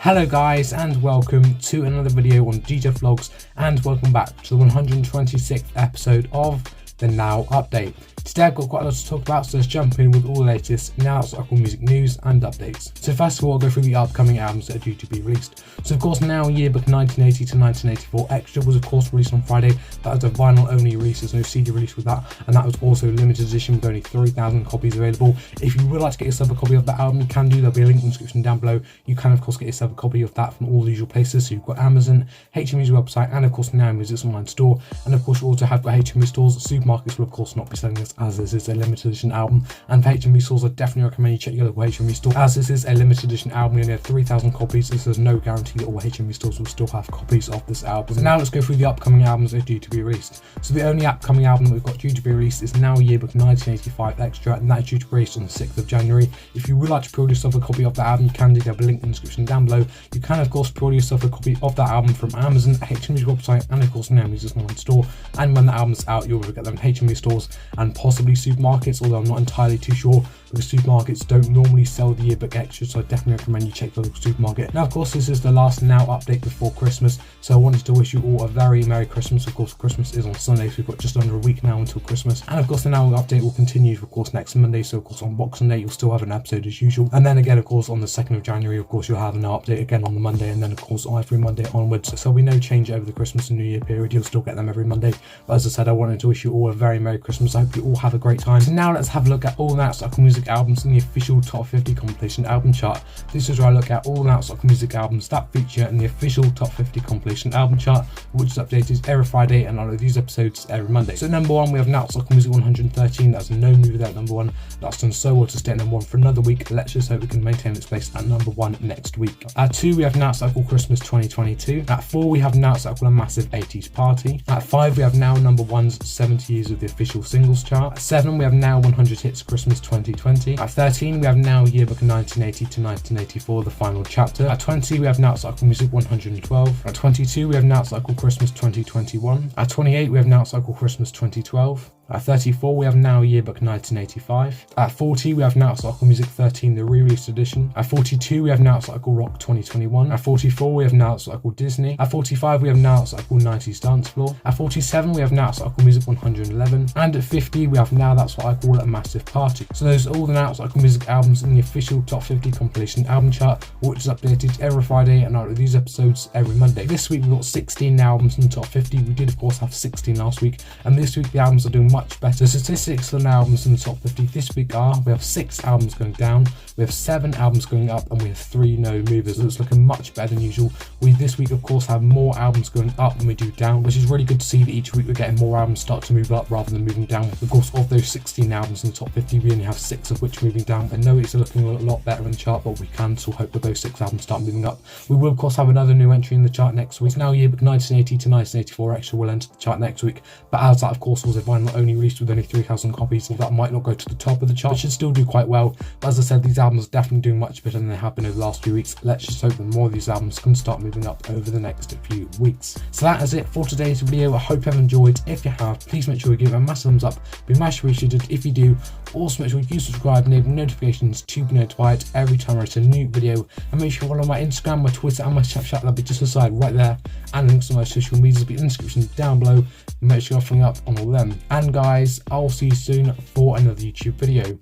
Hello guys, and welcome to another video on DJ Vlogs, and welcome back to the 126th episode of the Now Update. Today I've got quite a lot to talk about, so let's jump in with all the latest Now Cycle music news and updates. So first of all, I'll go through the upcoming albums that are due to be released. So of course, Now Yearbook 1980 to 1984 Extra was of course released on Friday. That was a vinyl only release, there's no CD release with that, and that was also limited edition with only 3,000 copies available. If you would like to get yourself a copy of that album, you can do, there'll be a link in the description down below. You can of course get yourself a copy of that from all the usual places, so you've got Amazon, HMV's website, and of course Now Music's online store. And of course you also have got HMV stores. Supermarkets will of course not be selling this, as this is a limited edition album, and for HMV stores I definitely recommend you check your local HMV store, as this is a limited edition album. We only have 3,000 copies, so there's no guarantee that all HMV stores will still have copies of this album. So now let's go through the upcoming albums that are due to be released. So the only upcoming album that we've got due to be released is Now Yearbook 1985 Extra, and that is due to be released on the 6th of January. If you would like to pre-order yourself a copy of that album, you can do, there'll be a link in the description down below. You can of course pre-order yourself a copy of that album from Amazon, HMV's website, and of course Now Music's online store. And when the album's out, you'll be able to get them in HMV stores and possibly supermarkets, although I'm not entirely too sure, because supermarkets don't normally sell the Yearbook Extra, so I definitely recommend you check the local supermarket. Now of course this is the last Now update before Christmas, so I wanted to wish you all a very Merry Christmas. Of course Christmas is on Sunday, so we've got just under a week now until Christmas, and of course the Now update will continue of course next Monday, so of course on Boxing Day you'll still have an episode as usual, and then again of course on the 2nd of January of course you'll have a Now update again on the Monday, and then of course every Monday onwards, so there'll be no change over the Christmas and New Year period. You'll still get them every Monday, but as I said, I wanted to wish you all a very Merry Christmas. I hope you all have a great time. So now let's have a look at all Now Cycle music albums in the official top 50 compilation album chart. This is where I look at all Now Cycle music albums that feature in the official top 50 compilation album chart, which is updated every Friday, and all of these episodes every Monday. So number 1 we have Now Cycle music 113. That's no move without number 1. That's done so well to stay at number 1 for another week. Let's just hope we can maintain its place at number 1 next week. At 2 we have Now Cycle Christmas 2022. At 4 we have Now Cycle A Massive 80s Party. At 5 we have Now number 1's 70 years of the official singles chart. At 7 we have Now 100 hits Christmas 2020. At 13 we have Now Yearbook 1980 to 1984 the final chapter. At 20 we have Now Cycle Music 112. At 22 we have Now Cycle Christmas 2021. At 28 we have Now Cycle Christmas 2012. At 34 we have Now Yearbook 1985. At 40 we have Now Cycle Music 13 the re-released edition. At 42 we have Now Cycle Rock 2021. At 44 we have Now Cycle Disney. At 45 we have Now Cycle 90s Dance Floor. At 47 we have Now Cycle Music 111. And at 50 we have Now That's What I Call It, A Massive Party. So those are all the Now Cycle music albums in the official top 50 compilation album chart, which is updated every Friday, and out of these episodes every Monday. This week we've got 16 albums in the top 50. We did of course have 16 last week, and this week the albums are doing much better. The statistics for the albums in the top 50 this week are: we have 6 albums going down, we have 7 albums going up, and we have 3 no movers. So it's looking much better than usual. We this week of course have more albums going up than we do down, which is really good to see that each week we're getting more albums start to move up rather than moving down. Of course, of those 16 albums in the top 50, we only have 6 of which are moving down. I know it's looking a lot better in the chart, but we can still hope that those 6 albums start moving up. We will of course have another new entry in the chart next week. Now Yearbook 1980 to 1984 Extra will enter the chart next week, but as that of course was a vinyl only released with only 3,000 copies, so that might not go to the top of the chart. It should still do quite well, but as I said, these albums are definitely doing much better than they have been over the last few weeks. Let's just hope that more of these albums can start moving up over the next few weeks. So that is it for today's video. I hope you have enjoyed. If you have, please make sure you give it a massive thumbs up. Be much appreciated if you do. Also make sure you subscribe and enable notifications to be notified every time I release a new video, and make sure you follow my Instagram, my Twitter, and my Snapchat. That'll be just aside right there, and links to my social medias will be in the description down below. Make sure you're following up on all of them. And guys, I'll see you soon for another YouTube video.